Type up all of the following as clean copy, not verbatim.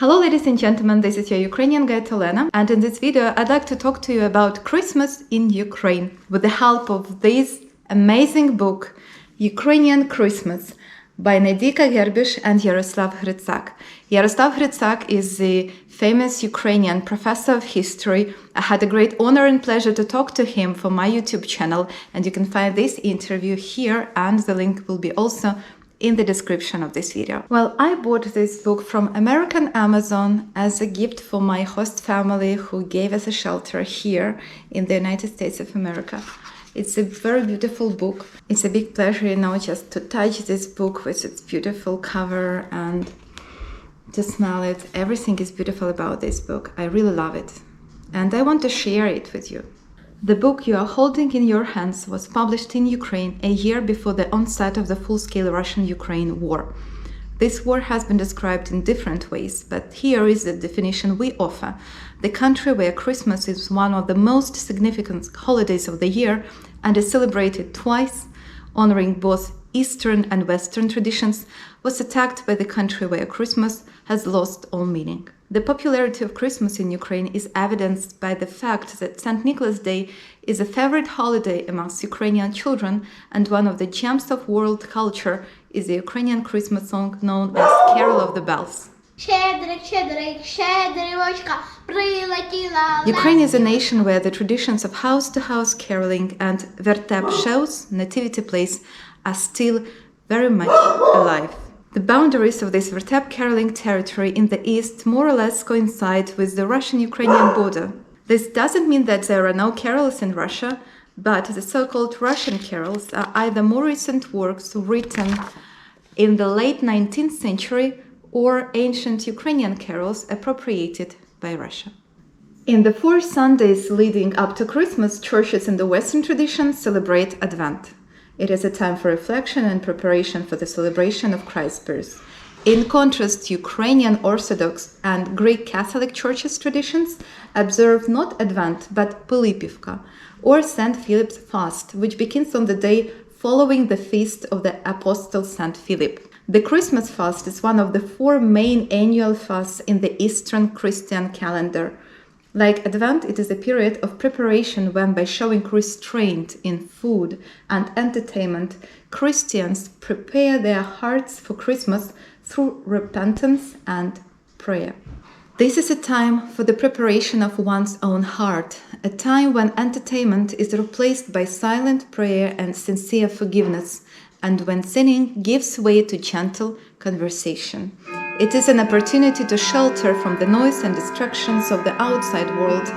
Hello ladies and gentlemen, this is your Ukrainian guide Olena, and in this video I'd like to talk to you about Christmas in Ukraine with the help of this amazing book, Ukrainian Christmas, by Nadika Gerbish and Yaroslav Hrytsak. Yaroslav Hrytsak is the famous Ukrainian professor of history. I had a great honor and pleasure to talk to him for my YouTube channel, and you can find this interview here, and the link will be also in the description of this video. Well, I bought this book from American Amazon as a gift for my host family who gave us a shelter here in the United States of America. It's a very beautiful book. It's a big pleasure, just to touch this book with its beautiful cover and to smell it. Everything is beautiful about this book. I really love it. And I want to share it with you. The book you are holding in your hands was published in Ukraine a year before the onset of the full-scale Russian-Ukraine war. This war has been described in different ways, but here is the definition we offer. The country where Christmas is one of the most significant holidays of the year and is celebrated twice, honoring both Eastern and Western traditions, was attacked by the country where Christmas has lost all meaning. The popularity of Christmas in Ukraine is evidenced by the fact that St. Nicholas Day is a favorite holiday amongst Ukrainian children, and one of the gems of world culture is the Ukrainian Christmas song known as Carol of the Bells. Ukraine is a nation where the traditions of house-to-house caroling and vertep shows, nativity plays, are still very much alive. The boundaries of this vertep caroling territory in the east more or less coincide with the Russian-Ukrainian border. This doesn't mean that there are no carols in Russia, but the so-called Russian carols are either more recent works written in the late 19th century or ancient Ukrainian carols appropriated by Russia. In the 4 Sundays leading up to Christmas, churches in the Western tradition celebrate Advent. It is a time for reflection and preparation for the celebration of Christ's birth. In contrast, Ukrainian Orthodox and Greek Catholic Churches traditions observe not Advent but Pilipivka, or St. Philip's fast, which begins on the day following the feast of the Apostle St. Philip. The Christmas fast is one of the 4 main annual fasts in the Eastern Christian calendar. Like Advent, it is a period of preparation when, by showing restraint in food and entertainment, Christians prepare their hearts for Christmas through repentance and prayer. This is a time for the preparation of one's own heart, a time when entertainment is replaced by silent prayer and sincere forgiveness, and when sinning gives way to gentle conversation. It is an opportunity to shelter from the noise and distractions of the outside world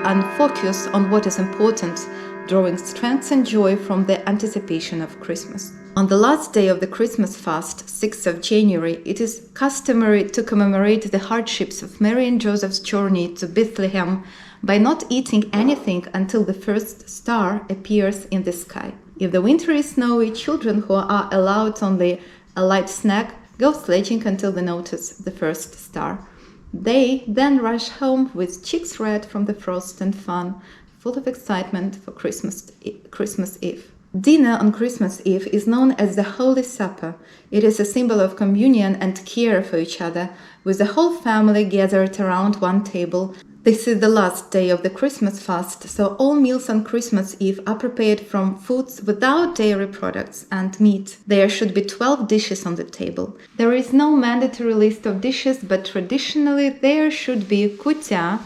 and focus on what is important, drawing strength and joy from the anticipation of Christmas. On the last day of the Christmas fast, 6th of January, it is customary to commemorate the hardships of Mary and Joseph's journey to Bethlehem by not eating anything until the first star appears in the sky. If the winter is snowy, children who are allowed only a light snack go sledging until they notice the first star. They then rush home with cheeks red from the frost and fun, full of excitement for Christmas Eve. Dinner on Christmas Eve is known as the Holy Supper. It is a symbol of communion and care for each other, with the whole family gathered around one table. This is the last day of the Christmas fast, so all meals on Christmas Eve are prepared from foods without dairy products and meat. There should be 12 dishes on the table. There is no mandatory list of dishes, but traditionally there should be kutya,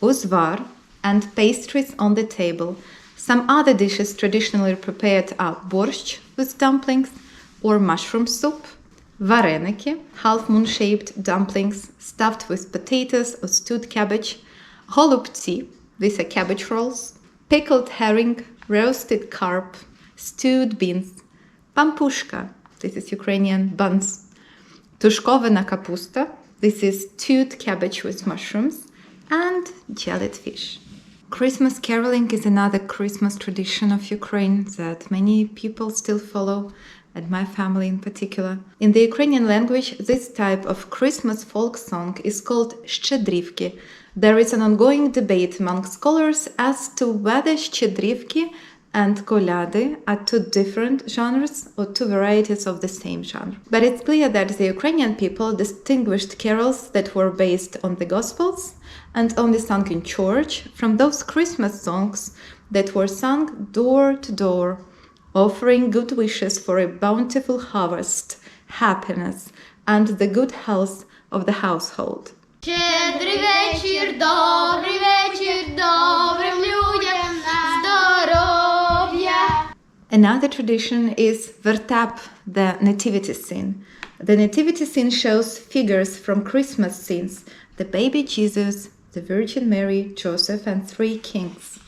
uzvar, and pastries on the table. Some other dishes traditionally prepared are borscht with dumplings or mushroom soup, vareniki, half-moon-shaped dumplings stuffed with potatoes or stewed cabbage, holubtsi, these are cabbage rolls, pickled herring, roasted carp, stewed beans, pampushka, this is Ukrainian buns, tushkovana kapusta, this is stewed cabbage with mushrooms, and jellied fish. Christmas caroling is another Christmas tradition of Ukraine that many people still follow, and my family in particular. In the Ukrainian language, this type of Christmas folk song is called Щедрівки. There is an ongoing debate among scholars as to whether Щедрівки and kolyady are two different genres or two varieties of the same genre. But it's clear that the Ukrainian people distinguished carols that were based on the Gospels and only sung in church from those Christmas songs that were sung door to door, offering good wishes for a bountiful harvest, happiness, and the good health of the household. Щедрий вечір, добрим людям здоров'я. Another tradition is vertap, the nativity scene. The nativity scene shows figures from Christmas scenes, the baby Jesus, the Virgin Mary, Joseph, and three kings.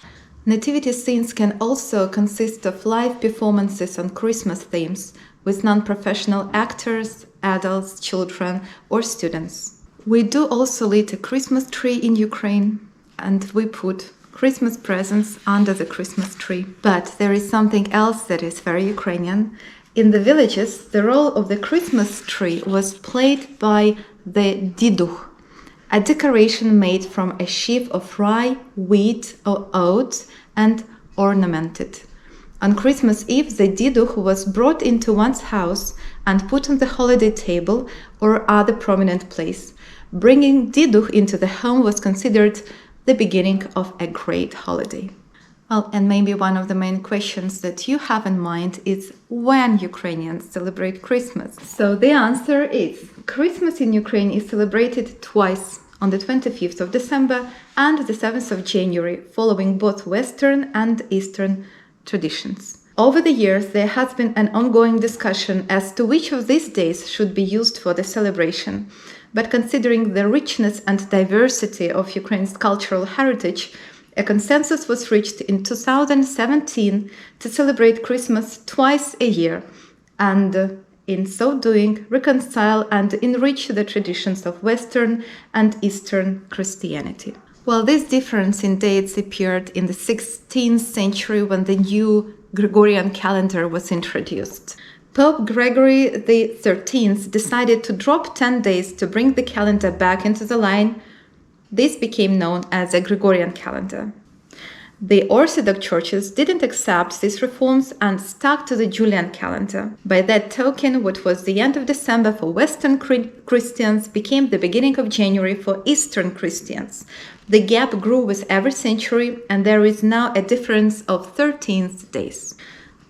Nativity scenes can also consist of live performances on Christmas themes with non-professional actors, adults, children, or students. We do also lit a Christmas tree in Ukraine, and we put Christmas presents under the Christmas tree. But there is something else that is very Ukrainian. In the villages, the role of the Christmas tree was played by the diduch, a decoration made from a sheaf of rye, wheat, or oats, and ornamented. On Christmas Eve, the diduch was brought into one's house and put on the holiday table or other prominent place. Bringing diduch into the home was considered the beginning of a great holiday. Well, and maybe one of the main questions that you have in mind is when Ukrainians celebrate Christmas. So the answer is Christmas in Ukraine is celebrated twice, on the 25th of December and the 7th of January, following both Western and Eastern traditions. Over the years, there has been an ongoing discussion as to which of these days should be used for the celebration. But considering the richness and diversity of Ukraine's cultural heritage, a consensus was reached in 2017 to celebrate Christmas twice a year, and in so doing, reconcile and enrich the traditions of Western and Eastern Christianity. Well, this difference in dates appeared in the 16th century when the new Gregorian calendar was introduced. Pope Gregory XIII decided to drop 10 days to bring the calendar back into the line. This became known as the Gregorian calendar. The Orthodox churches didn't accept these reforms and stuck to the Julian calendar. By that token, what was the end of December for Western Christians became the beginning of January for Eastern Christians. The gap grew with every century, and there is now a difference of 13 days.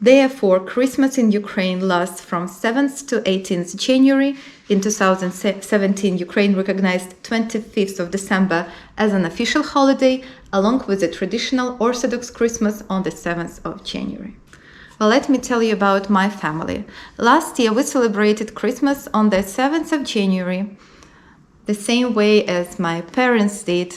Therefore, Christmas in Ukraine lasts from 7th to 18th January. In 2017, Ukraine recognized 25th of December as an official holiday, along with the traditional Orthodox Christmas on the 7th of January. Well, let me tell you about my family. Last year, we celebrated Christmas on the 7th of January, the same way as my parents did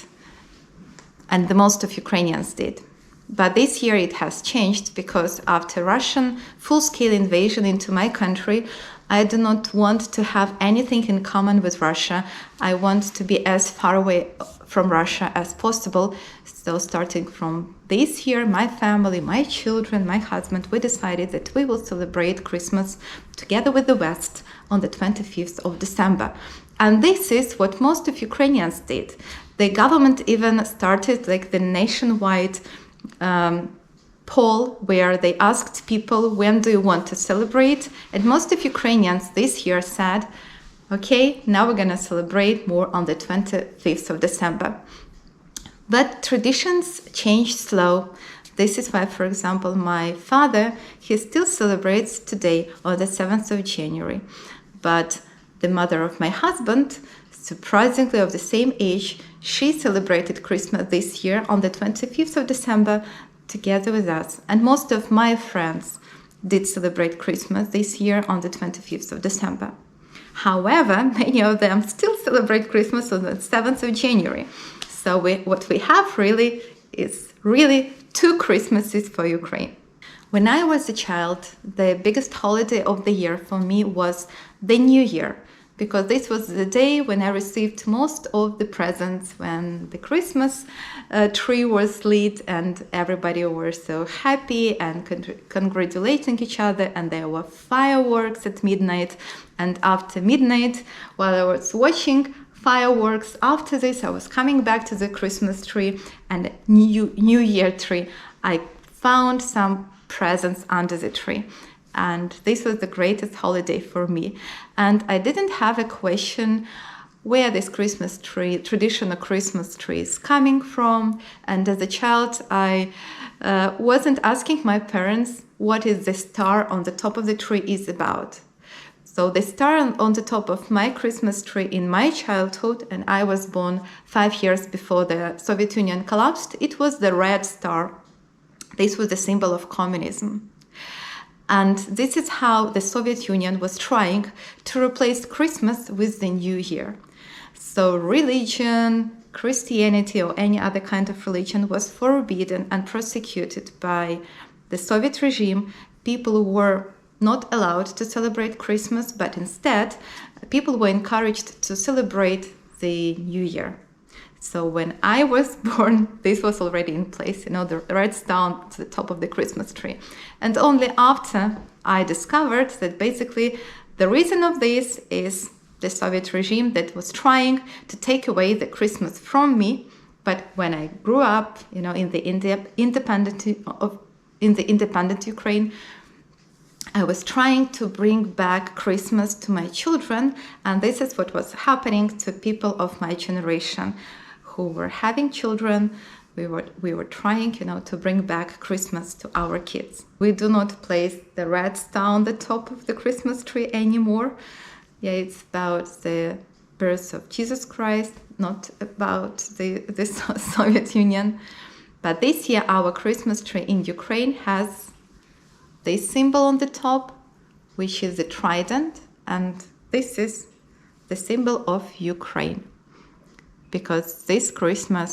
and the most of Ukrainians did. But this year it has changed because after Russian full-scale invasion into my country, I do not want to have anything in common with Russia. I want to be as far away from Russia as possible. So starting from this year, my family, my children, my husband, we decided that we will celebrate Christmas together with the West on the 25th of December. And this is what most of Ukrainians did. The government even started like the nationwide poll where they asked people, when do you want to celebrate? And most of Ukrainians this year said, okay, now we're going to celebrate more on the 25th of December. But traditions change slow. This is why, for example, my father, he still celebrates today on the 7th of January. But the mother of my husband, surprisingly of the same age, she celebrated Christmas this year on the 25th of December together with us. And most of my friends did celebrate Christmas this year on the 25th of December. However, many of them still celebrate Christmas on the 7th of January. So what we have really is two Christmases for Ukraine. When I was a child, the biggest holiday of the year for me was the New Year, because this was the day when I received most of the presents, when the Christmas tree was lit and everybody was so happy and congratulating each other, and there were fireworks at midnight. And after midnight, while I was watching fireworks, after this I was coming back to the Christmas tree and New Year tree. I found some presents under the tree. And this was the greatest holiday for me. And I didn't have a question where this Christmas tree, traditional Christmas tree, is coming from. And as a child, I wasn't asking my parents what is the star on the top of the tree is about. So the star on the top of my Christmas tree in my childhood, and I was born 5 years before the Soviet Union collapsed, it was the red star. This was the symbol of communism. And this is how the Soviet Union was trying to replace Christmas with the New Year. So religion, Christianity, or any other kind of religion was forbidden and persecuted by the Soviet regime. People were not allowed to celebrate Christmas, but instead people were encouraged to celebrate the New Year. So when I was born, this was already in place, the red star to the top of the Christmas tree. And only after I discovered that basically the reason of this is the Soviet regime that was trying to take away the Christmas from me. But when I grew up, in the independent Ukraine, I was trying to bring back Christmas to my children, and this is what was happening to people of my generation who were having children. We were trying, to bring back Christmas to our kids. We do not place the red star on the top of the Christmas tree anymore. Yeah, it's about the birth of Jesus Christ, not about the Soviet Union. But this year, our Christmas tree in Ukraine has this symbol on the top, which is the trident, and this is the symbol of Ukraine. Because this Christmas,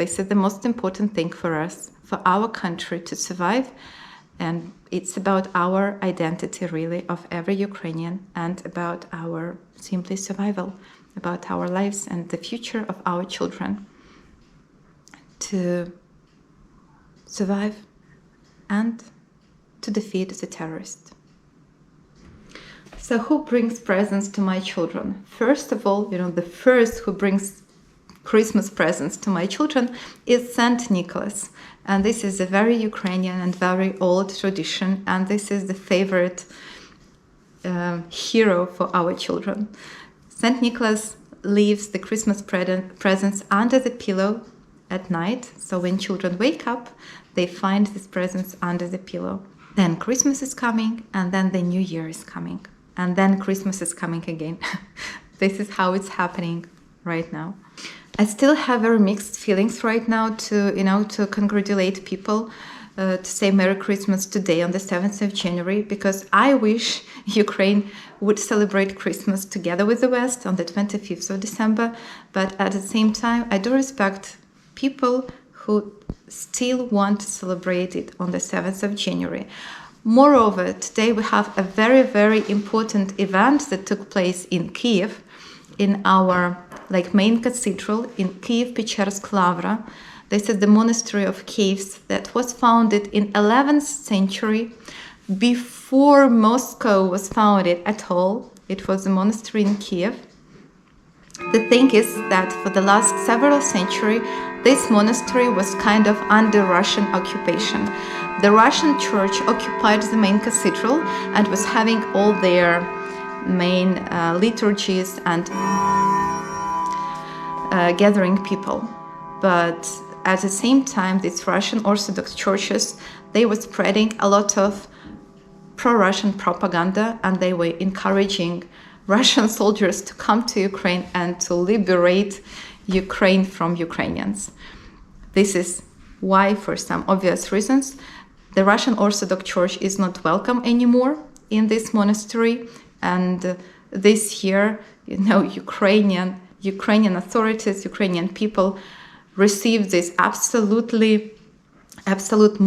this is the most important thing for us, for our country to survive. And it's about our identity, really, of every Ukrainian, and about our simply survival, about our lives and the future of our children to survive and to defeat the terrorists. So who brings presents to my children? First of all, the first who brings Christmas presents to my children is Saint Nicholas. And this is a very Ukrainian and very old tradition. And this is the favorite hero for our children. Saint Nicholas leaves the Christmas presents under the pillow at night. So when children wake up, they find these presents under the pillow. Then Christmas is coming, and then the New Year is coming. And then Christmas is coming again. This is how it's happening right now. I still have very mixed feelings right now to congratulate people, to say Merry Christmas today on the 7th of January, because I wish Ukraine would celebrate Christmas together with the West on the 25th of December. But at the same time, I do respect people who still want to celebrate it on the 7th of January. Moreover, today we have a very, very important event that took place in Kiev, in our main cathedral in Kiev, Pечерsk Lavra. This is the monastery of Kiev that was founded in 11th century, before Moscow was founded at all. It was a monastery in Kiev. The thing is that for the last several centuries, this monastery was kind of under Russian occupation. The Russian church occupied the main cathedral and was having all their main liturgies and gathering people. But at the same time, these Russian Orthodox churches, they were spreading a lot of pro-Russian propaganda, and they were encouraging Russian soldiers to come to Ukraine and to liberate Ukraine from Ukrainians. This is why, for some obvious reasons, the Russian Orthodox Church is not welcome anymore in this monastery. And this year, Ukrainian authorities, Ukrainian people received this absolute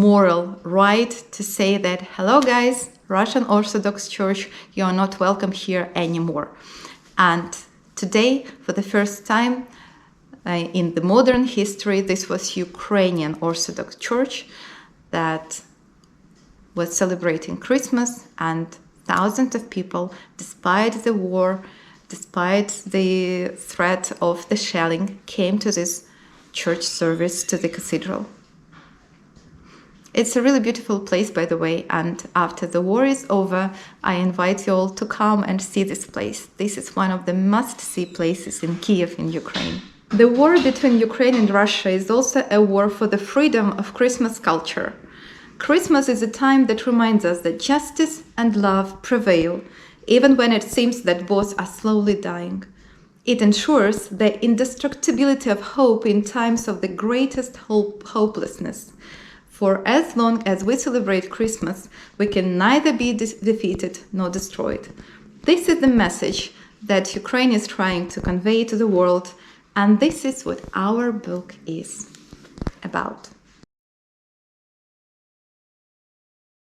moral right to say that, hello guys, Russian Orthodox Church, you are not welcome here anymore. And today, for the first time in the modern history, this was Ukrainian Orthodox Church that was celebrating Christmas, and thousands of people, despite the war, despite the threat of the shelling, came to this church service to the cathedral. It's a really beautiful place, by the way, and after the war is over, I invite you all to come and see this place. This is one of the must-see places in Kiev, in Ukraine. The war between Ukraine and Russia is also a war for the freedom of Christmas culture. Christmas is a time that reminds us that justice and love prevail, even when it seems that both are slowly dying. It ensures the indestructibility of hope in times of the greatest hopelessness. For as long as we celebrate Christmas, we can neither be defeated nor destroyed. This is the message that Ukraine is trying to convey to the world, and this is what our book is about.